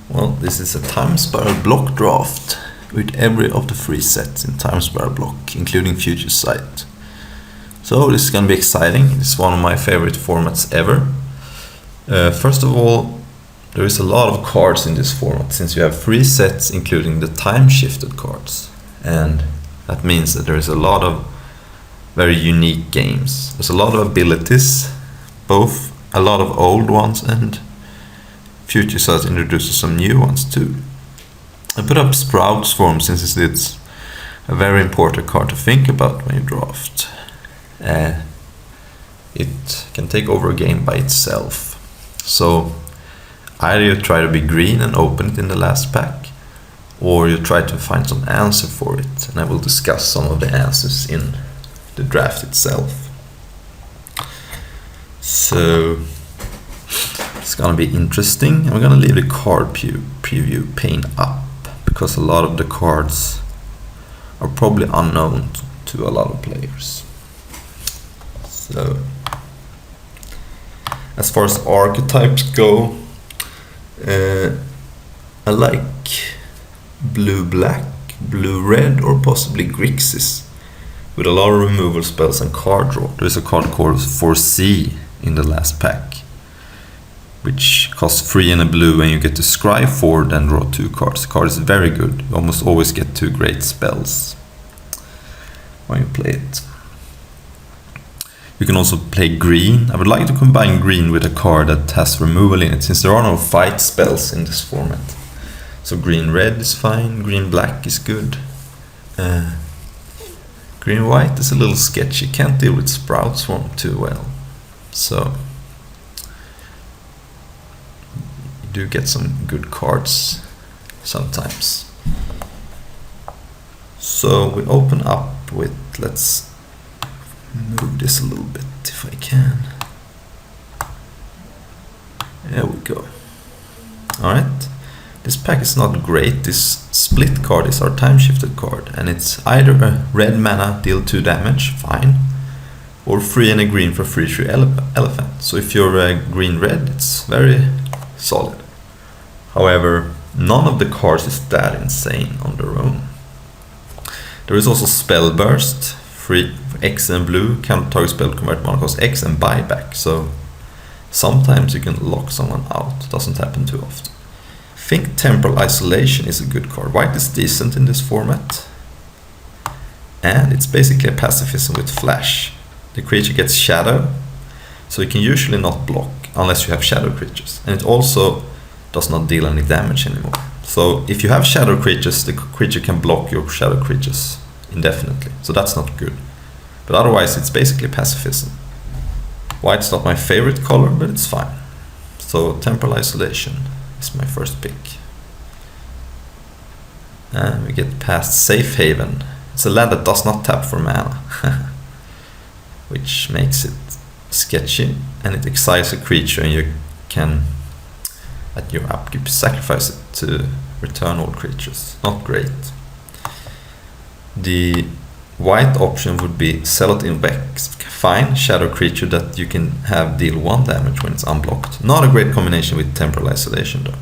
Well, this is a time spiral block draft with every of the 3 sets in time spiral block, including Future Sight. So this is gonna be exciting. It's one of my favorite formats ever. First of all, there is a lot of cards in this format, since you have 3 sets including the time shifted cards, and that means that there is a lot of very unique games. There's a lot of abilities, both a lot of old ones, and Future Sight introduces some new ones too. I put up Sprout's form since it's a very important card to think about when you draft. It can take over a game by itself. So either you try to be green and open it in the last pack, or you try to find some answer for it, and I will discuss some of the answers in the draft itself. So it's gonna be interesting. I'm gonna leave the card preview pane up because a lot of the cards are probably unknown to a lot of players. So as far as archetypes go, I like blue-black, blue-red, or possibly Grixis, with a lot of removal spells and card draw. There is a card called Foresee in the last pack, which costs 3 and a blue, and you get to scry 4, then draw 2 cards. The card is very good. You almost always get 2 great spells when you play it. You can also play green. I would like to combine green with a card that has removal in it, since there are no fight spells in this format. So green-red is fine, green-black is good. Green-white is a little sketchy, can't deal with Sprout's form too well. So you do get some good cards sometimes. So we open up with, let's move this a little bit if I can. There we go. Alright, this pack is not great. This split card is our time shifted card, and it's either a red mana, deal 2 damage, fine, or 3 and a green for 3/3 elephant. So if you're a green-red, it's very solid. However, none of the cards is that insane on their own. There is also Spell Burst, 3 X and blue, count target spell, convert mana cost X, and buyback. So sometimes you can lock someone out. Doesn't happen too often. I think Temporal Isolation is a good card. White is decent in this format, and it's basically a pacifism with flash. The creature gets shadow, so you can usually not block unless you have shadow creatures, and it also does not deal any damage anymore. So if you have shadow creatures, the creature can block your shadow creatures indefinitely, so that's not good. But otherwise it's basically pacifism. White's not my favorite color, but it's fine. So Temporal Isolation is my first pick. And we get past Safe Haven. It's a land that does not tap for mana, which makes it sketchy, and it exiles a creature, and you can at your upkeep sacrifice it to return all creatures. Not great. The white option would be Celotin Vex, fine, shadow creature that you can have deal 1 damage when it's unblocked. Not a great combination with Temporal Isolation though.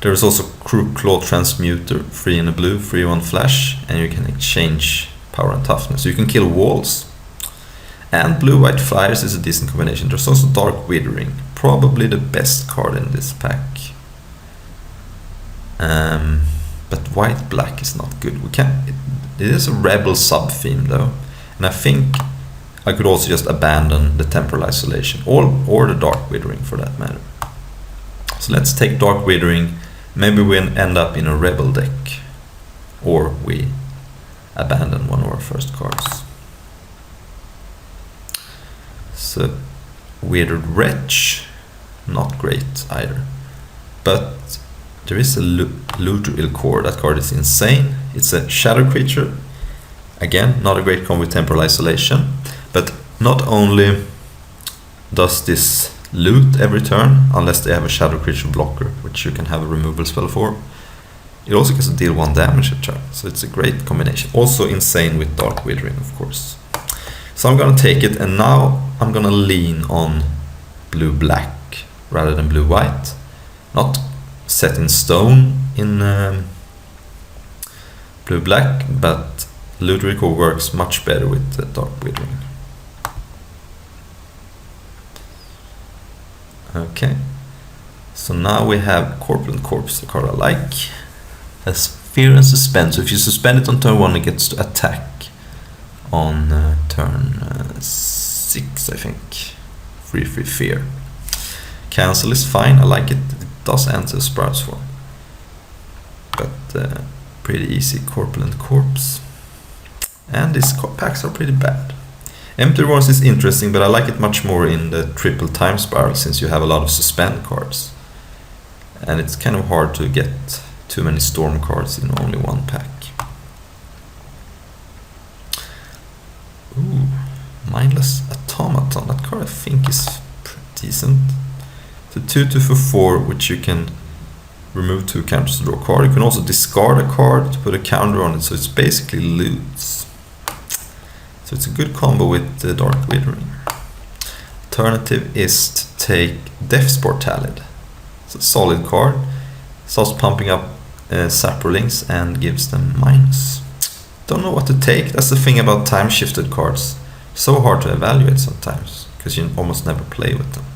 There is also Claw Transmuter, 3 and a blue, 3/1 flash, and you can exchange power and toughness. So you can kill walls. And blue-white flyers is a decent combination. There's also Dark Withering, probably the best card in this pack. But white-black is not good. It is a rebel sub-theme though, and I think I could also just abandon the Temporal Isolation or the Dark Withering for that matter. So let's take Dark Withering. Maybe we end up in a rebel deck, or we abandon one of our first cards. So Withered Wretch, not great either, but there is a Looter Ilkor. That card is insane. It's a shadow creature. Again, not a great combo with Temporal Isolation, but not only does this loot every turn, unless they have a shadow creature blocker, which you can have a removal spell for, it also gets to deal 1 damage a turn, so it's a great combination. Also insane with Dark Withering, of course. So I'm gonna take it, and now I'm gonna lean on blue-black rather than blue-white. Not set in stone in blue-black, but Ludwig works much better with the Dark Withering. Okay, so now we have Corpulent Corpse, the card I like. Has Fear and Suspend, so if you suspend it on turn 1 it gets to attack on turn 6, I think. 3/3 Fear. Cancel is fine, I like it. It does answer Sprouts form. But pretty easy Corpulent Corpse. And these packs are pretty bad. Empty Wars is interesting, but I like it much more in the triple time spiral since you have a lot of suspend cards. And it's kind of hard to get too many storm cards in only one pack. Ooh, Mindless Automaton. That card I think is pretty decent. It's a 2/2 for 4, which you can remove 2 counters to draw a card. You can also discard a card to put a counter on it, so it's basically loots. So it's a good combo with the Dark Withering. Alternative is to take Death's Portalid. It's a solid card. Starts pumping up Saprolings and gives them minus. Don't know what to take. That's the thing about time-shifted cards. So hard to evaluate sometimes, because you almost never play with them.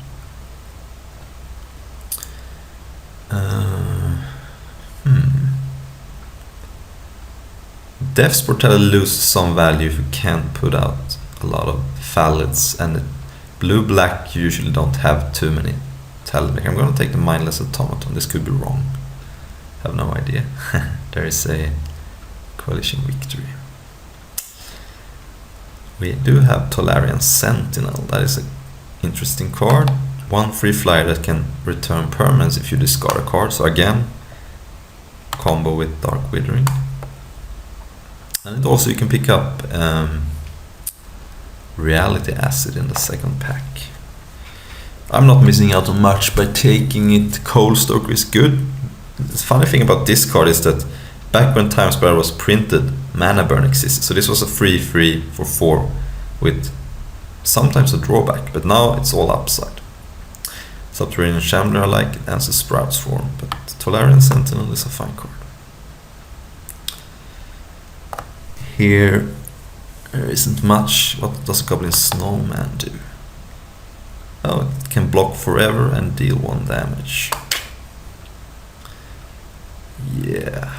Death's Portalid loses some value if you can't put out a lot of Phalids, and blue-black you usually don't have too many Talid. I'm going to take the Mindless Automaton. This could be wrong. I have no idea. There is a Coalition Victory. We do have Tolarian Sentinel. That is an interesting card. 1 free flyer that can return permanents if you discard a card. So again, combo with Dark Withering. And also you can pick up Reality Acid in the second pack. I'm not missing out on much by taking it. Cold Stoker is good. The funny thing about this card is that back when Time Spiral was printed, Mana Burn existed. So this was a free for 4 with sometimes a drawback, but now it's all upside. Subterranean Shambler I like, it answers Sprouts form, but Tolarian Sentinel is a fine card. Here there isn't much. What does a Goblin Snowman do? Oh, it can block forever and deal 1 damage. Yeah,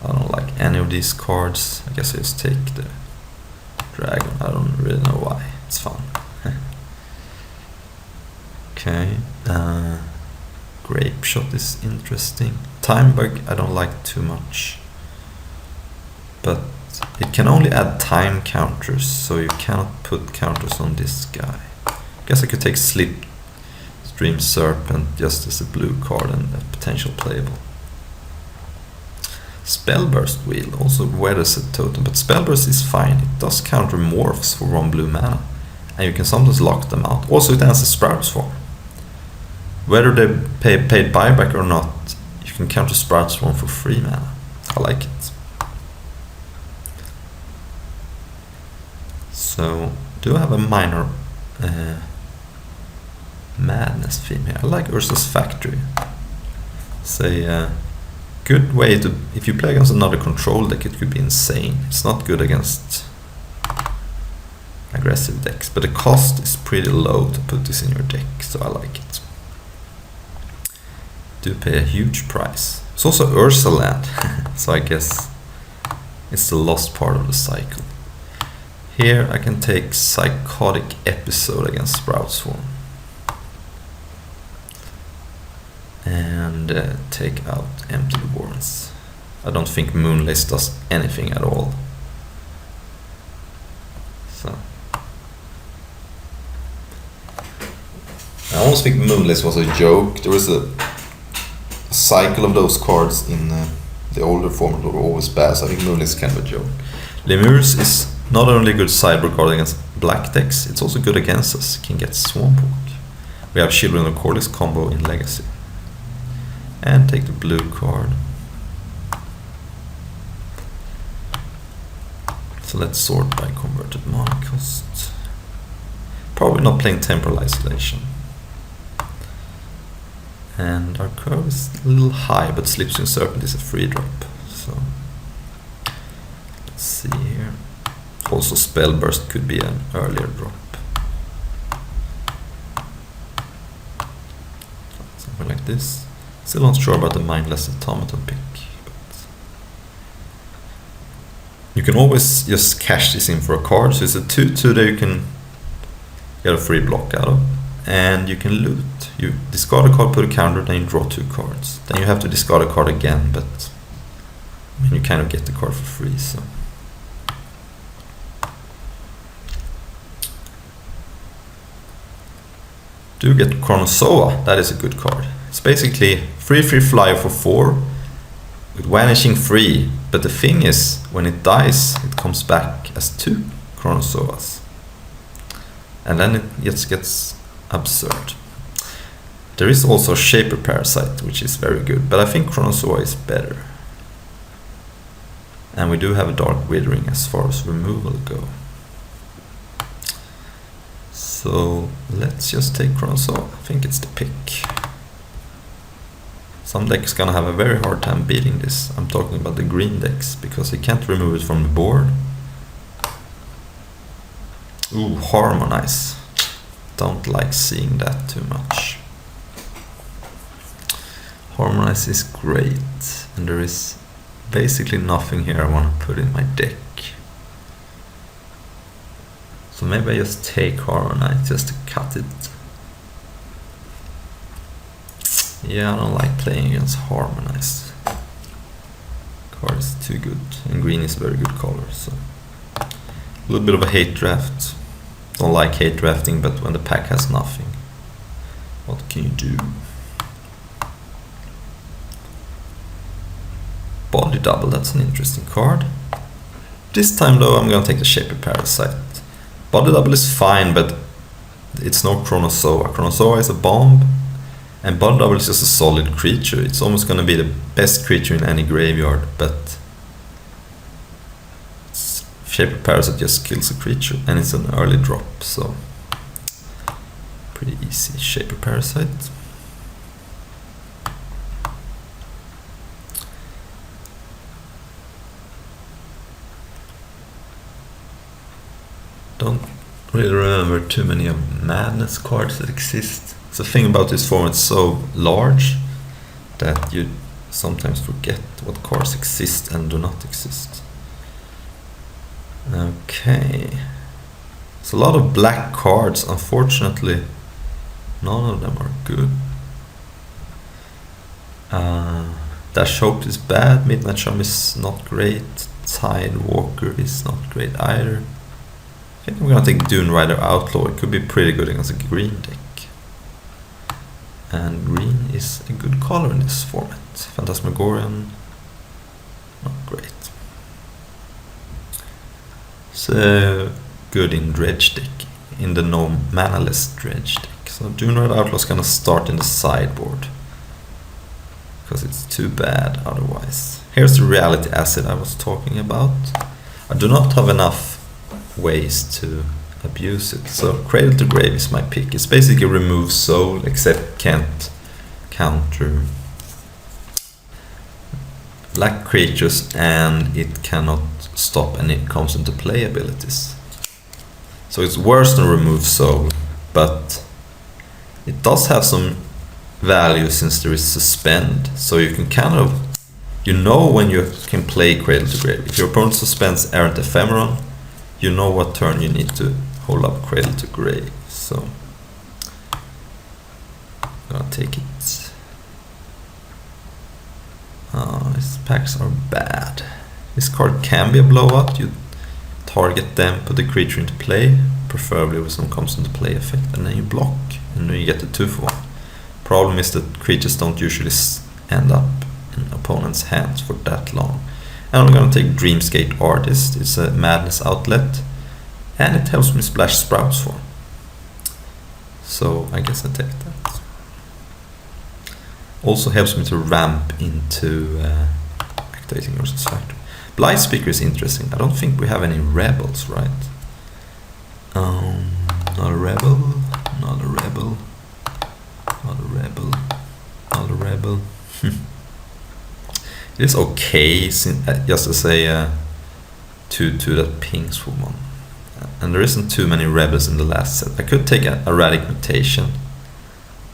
I don't like any of these cards. I guess I just take the dragon. I don't really know why. It's fun. Okay, Grape Shot is interesting. Time Bug I don't like too much, but it can only add time counters, so you cannot put counters on this guy. Guess I could take Slipstream Serpent just as a blue card and a potential playable. Spellburst Wheel also weathers a totem, but Spellburst is fine. It does counter morphs for 1 blue mana, and you can sometimes lock them out. Also it answers Sprouts form. Whether they paid buyback or not, you can counter Sprouts form for 3 mana. I like it. So, do I have a minor madness theme here? I like Urza's Factory. It's a good way to, if you play against another control deck, it could be insane. It's not good against aggressive decks, but the cost is pretty low to put this in your deck, so I like it. Do pay a huge price. It's also Urza land, so I guess it's the lost part of the cycle. Here I can take Psychotic Episode against Sprouts form. And take out Empty Warrens. I don't think Moonlace does anything at all. So I almost think Moonlace was a joke. There was a cycle of those cards in the older format that were always bad, so I think Moonlace is kind of a joke. Lemurs is not only a good sideboard card against black decks, it's also good against us. Can get Swamp Walk. We have Children of Corliss combo in Legacy. And take the blue card. So let's sort by converted mana cost. Probably not playing Temporal Isolation. And our curve is a little high, but Slipstream Serpent is a free drop. So let's see here. Also Spellburst could be an earlier drop. Something like this. Still not sure about the Mindless Automaton pick. But you can always just cash this in for a card. So it's a 2/2 that you can get a free block out of. And you can loot. You discard a card, put a counter, then you draw 2 cards. Then you have to discard a card again, but I mean, you kind of get the card for free. So do get Chronozoa. That is a good card. It's basically free flyer for 4 with vanishing 3. But the thing is, when it dies, it comes back as 2 Chronozoas. And then it just gets absurd. There is also Shaper Parasite, which is very good, but I think Chronozoa is better. And we do have a Dark Withering as far as removal go. So let's just take Chronozoa. I think it's the pick. Some decks gonna have a very hard time beating this. I'm talking about the green decks, because they can't remove it from the board. Ooh, Harmonize. Don't like seeing that too much. Harmonize is great, and there is basically nothing here I want to put in my deck. So maybe I just take Harmonize just to cut it. Yeah, I don't like playing against Harmonize. Card is too good, and green is a very good color, so a little bit of a hate draft. Don't like hate drafting, but when the pack has nothing, what can you do? Body Double, that's an interesting card. This time though, I'm gonna take the Shaper Parasite. Body Double is fine, but it's no Chronozoa. Chronozoa is a bomb, and Body Double is just a solid creature. It's almost gonna be the best creature in any graveyard, but Shaper Parasite just kills a creature, and it's an early drop, so pretty easy. Shaper Parasite. Don't really remember too many of Madness cards that exist. The thing about this format, it's so large that you sometimes forget what cards exist and do not exist. Okay, it's a lot of black cards. Unfortunately, none of them are good. Dash Hope is bad. Midnight Charm is not great. Tidewalker is not great either. I think I'm gonna take Dune Rider Outlaw. It could be pretty good against a green deck. And green is a good color in this format. Phantasmagorian, not great. So good in Dredge deck, in the no manaless Dredge deck. So Dune Rider Outlaw is gonna start in the sideboard, because it's too bad otherwise. Here's the Reality Acid I was talking about. I do not have enough ways to abuse it, so Cradle to Grave is my pick. It's basically remove soul, except can't counter black creatures, and it cannot stop any comes into play abilities. So it's worse than remove soul, but it does have some value since there is suspend, so you can kind of, you know, when you can play Cradle to Grave. If your opponent suspends Errant Ephemeron, you know what turn you need to hold up Cradle to Grave. So I'm gonna take it. These packs are bad. This card can be a blowout. You target them, put the creature into play, preferably with some comes into play effect, and then you block, and then you get the 2-for-1. Problem is that creatures don't usually end up in opponent's hands for that long. And I'm gonna take Dreamscape Artist. It's a Madness outlet, and it helps me splash Sprouts for. So I guess I take that. Also helps me to ramp into activating Urza's Factory. Blight Speaker is interesting. I don't think we have any rebels, right? Not a rebel, not a rebel, not a rebel, not Rebel. It is okay, just as a 2/2 that pings for 1. And there isn't too many rebels in the last set. I could take a Radic Mutation.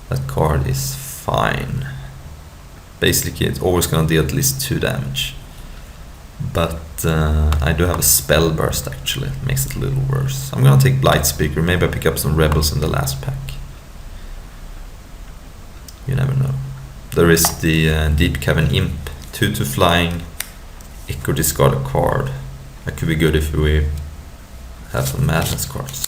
That card is fine. Basically, it's always gonna deal at least 2 damage. But I do have a Spell Burst actually. It makes it a little worse. I'm gonna take Blight Speaker. Maybe I pick up some rebels in the last pack. You never know. There is the Deep Cavern Imp. 2/2 flying. Ichor discard a card. That could be good if we have some madness cards.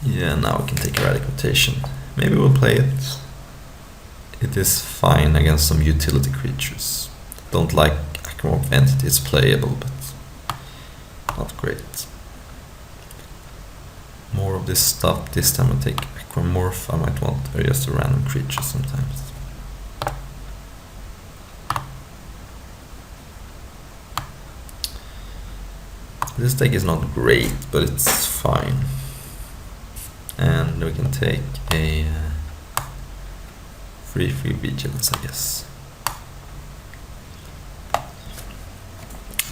Yeah, now we can take a Radic Mutation. Maybe we'll play it. It is fine against some utility creatures. Don't like Acromorph Entity, it's playable, but not great. More of this stuff. This time I'll take Acromorph. I might want just a random creature sometimes. This deck is not great, but it's fine. And we can take a 3/3 Vigilance, I guess.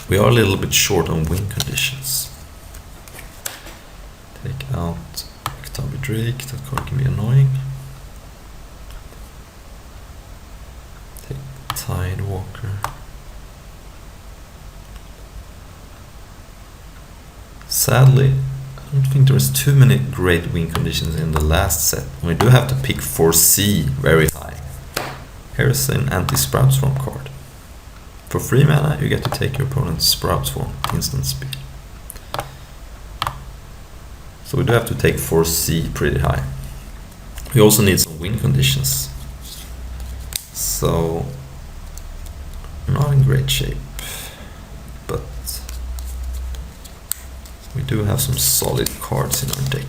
We are a little bit short on win conditions. Take out Octavia Drake, that card can be annoying. Take Tidewalker. Sadly, I don't think there's too many great win conditions in the last set. We do have to pick 4C very high. Here's an anti-Sprout Swarm card. For 3 mana, you get to take your opponent's Sprout Swarm, instant speed. So we do have to take 4C pretty high. We also need some win conditions. So, not in great shape, but we do have some solid cards in our deck.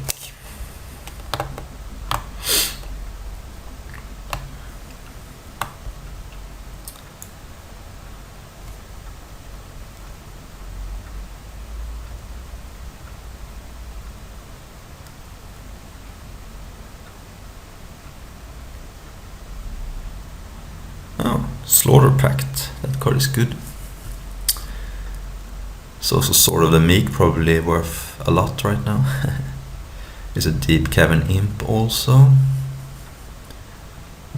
Oh, Slaughter Pact. That card is good. It's also Sword of the Meek, probably worth a lot right now. It's a Deep Cavern Imp also.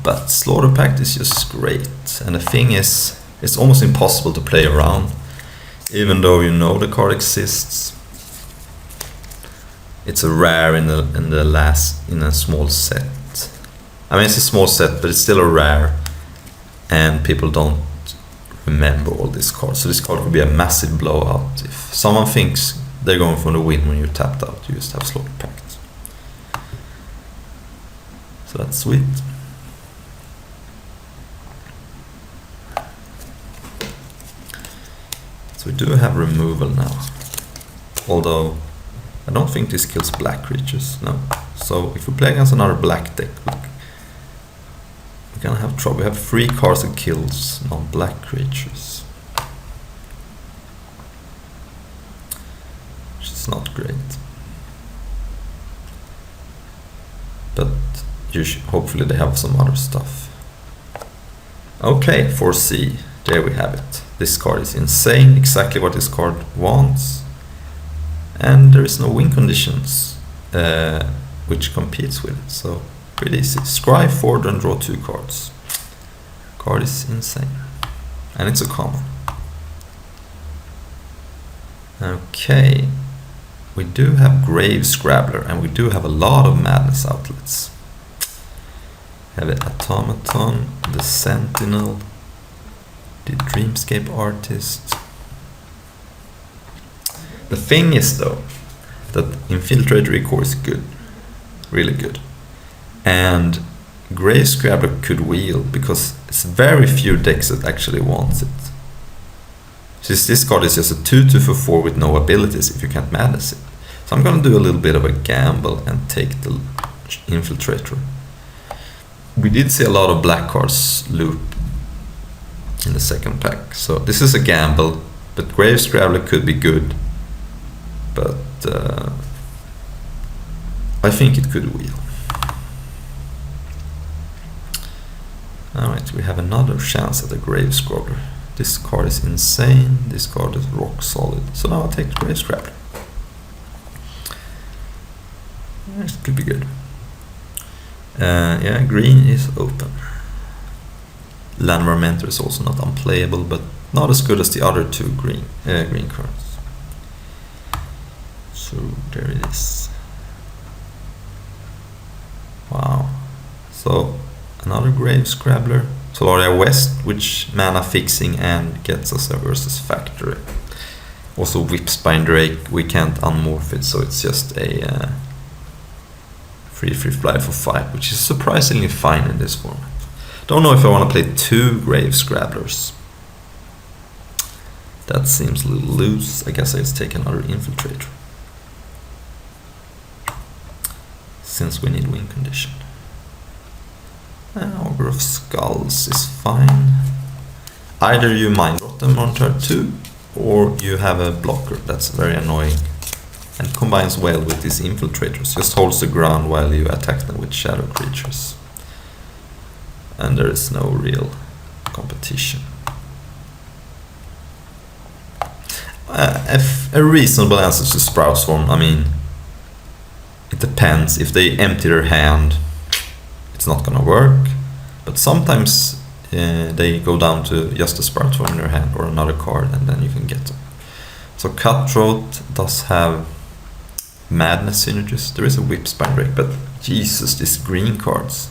But Slaughter Pact is just great. And the thing is, it's almost impossible to play around. Even though you know the card exists. It's a rare in a small set. I mean, it's a small set, but it's still a rare. And people don't remember all these cards. So this card could be a massive blowout. If someone thinks they're going for the win when you're tapped out, you just have Slaughter Pact. So that's sweet. So we do have removal now. Although I don't think this kills black creatures, no. So if we play against another black deck, we're gonna have trouble. We have 3 cards that kills non-black creatures, which is not great. But hopefully they have some other stuff. Okay, 4C. There we have it. This card is insane. Exactly what this card wants. And there is no win conditions which competes with it. So pretty easy. Scry forward and draw 2 cards. Card is insane. And it's a common. Okay. We do have Grave Scrabbler and we do have a lot of madness outlets. We have the Automaton, the Sentinel, the Dreamscape Artist. The thing is though, that Infiltrator Recore is good. Really good. And Grave Scrabbler could wheel because it's very few decks that actually wants it. Since this card is just a 2/2 for 4 with no abilities if you can't madness it. So I'm gonna do a little bit of a gamble and take the Infiltrator. We did see a lot of black cards loop in the second pack. So this is a gamble, but Grave Scrabbler could be good. But I think it could wheel. Alright, we have another chance at a Grave Scroller. This card is insane, this card is rock solid. So now I'll take the Grave Scrabbler. This could be good. Yeah, green is open. Landmark Mentor is also not unplayable, but not as good as the other two green cards. So there it is. Wow. So another Grave Scrabbler. Solaria West, which mana fixing and gets us a versus factory. Also Whipspine Drake, we can't unmorph it, so it's just a free fly for 5, which is surprisingly fine in this format. Don't know if I want to play 2 Grave Scrabblers. That seems a little loose. I guess I'll just take another Infiltrator, since we need win condition. Augur of Skulls is fine. Either you mind rot them on turn 2, or you have a blocker that's very annoying and combines well with these Infiltrators. Just holds the ground while you attack them with shadow creatures. And there is no real competition. If a reasonable answer to Sprout Swarm, I mean, it depends. If they empty their hand, it's not gonna work, but sometimes they go down to just a Sprout Swarm in their hand or another card, and then you can get them. So Cutthroat does have Madness synergies. There is a Whipspine Drake, but Jesus, these green cards.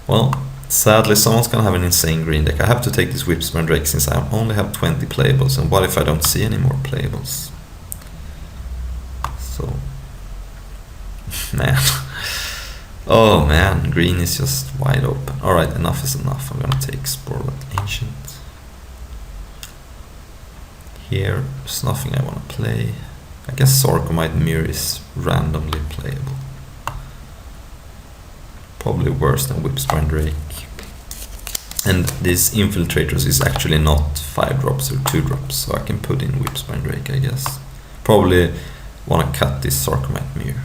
Well, sadly someone's gonna have an insane green deck. I have to take this Whipspine Drake since I only have 20 playables, and what if I don't see any more playables? So, man. Oh man, green is just wide open. Alright, enough is enough. I'm gonna take Sporlat Ancient. Here, there's nothing I want to play. I guess Sarcomite Mirror is randomly playable. Probably worse than Whipspine Drake. And this Infiltrators is actually not 5 drops or 2 drops, so I can put in Whipspine Drake, I guess. Probably want to cut this Sarcomite Mirror.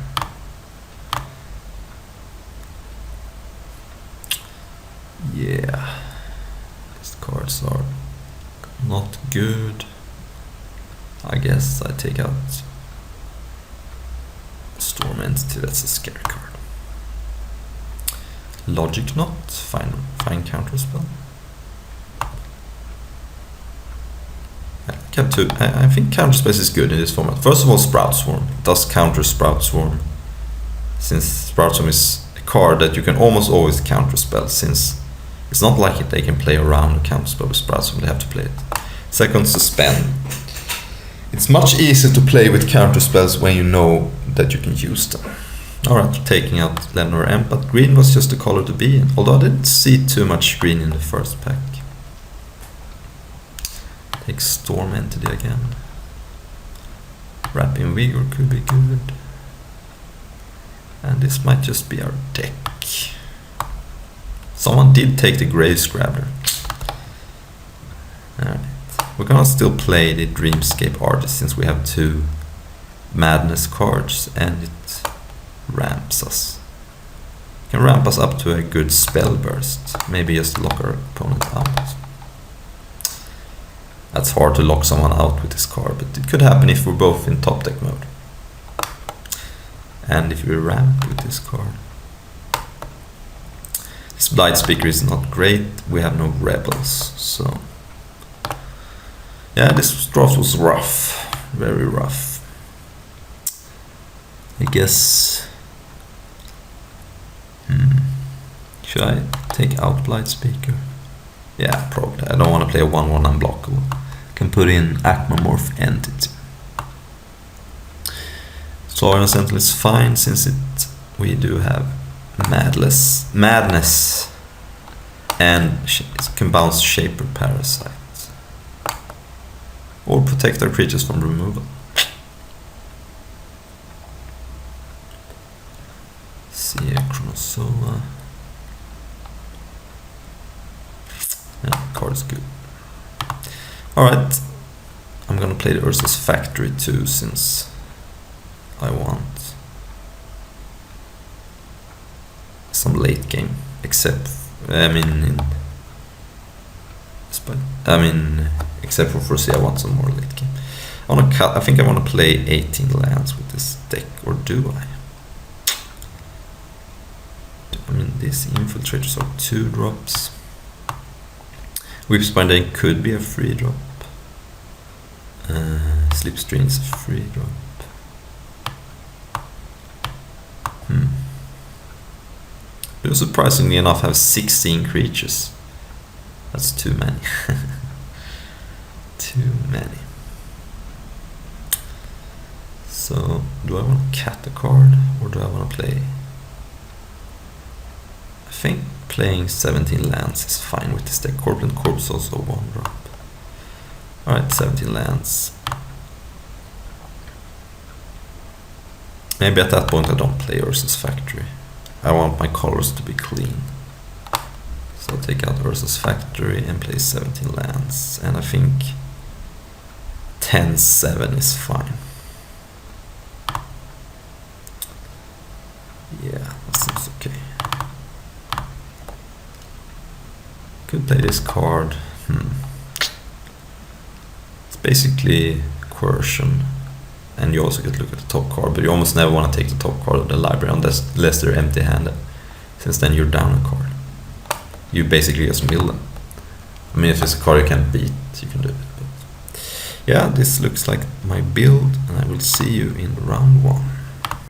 Yeah, these cards are not good. I guess I take out Storm Entity, that's a scary card. Logic Knot, fine counterspell. I think counterspell is good in this format. First of all, Sprout Swarm does counter Sprout Swarm, since Sprout Swarm is a card that you can almost always counterspell, since it's not like they can play around a counterspell with Sprout Swarm, they have to play it. Second, Suspend. It's much easier to play with counterspells when you know that you can use them. Alright, taking out Lenor M, but green was just the color to be in, although I didn't see too much green in the first pack. Take Storm Entity again. Wrapping Vigor could be good. And this might just be our deck. Someone did take the Grave Scrabbler. Alright. We're gonna still play the Dreamscape Artist since we have 2 Madness cards and it ramps us. It can ramp us up to a good spell burst. Maybe just lock our opponent out. That's hard to lock someone out with this card, but it could happen if we're both in top deck mode. And if we ramp with this card. This Blight Speaker is not great, we have no rebels, so... Yeah, this draft was rough, very rough. I guess... Should I take out Blight Speaker? Yeah, probably. I don't want to play a 1/1 unblockable. I can put in Acmomorph Entity. Solarian Sentinel is fine since we do have Madness and it can bounce Shaper Parasite. Or protect our creatures from removal. See a Chronozoa. Yeah, card is good. Alright, I'm gonna play the Urza's Factory too, since I want some late game, except except for Foresee, I want some more late game. I think I want to play 18 lands with this deck, or do I? These infiltrators are 2 drops. Whipspine Day could be a 3 drop. Slipstream is a 3 drop. Do surprisingly enough have 16 creatures. That's too many. Too many. So, do I want to cat a card, or do I want to play? I think playing 17 lands is fine with this deck. Corpulent Corpse also 1 drop. Alright, 17 lands. Maybe at that point I don't play Urza's Factory. I want my colors to be clean. So I'll take out Urza's Factory and play 17 lands. And I think 10-7 is fine. Yeah, that seems okay. Could play this card. It's basically Coercion. And you also get to look at the top card, but you almost never want to take the top card of the library unless they're empty-handed, since then you're down a card. You basically just mill them. If it's a card you can't beat, you can do it. But yeah, this looks like my build, and I will see you in round 1.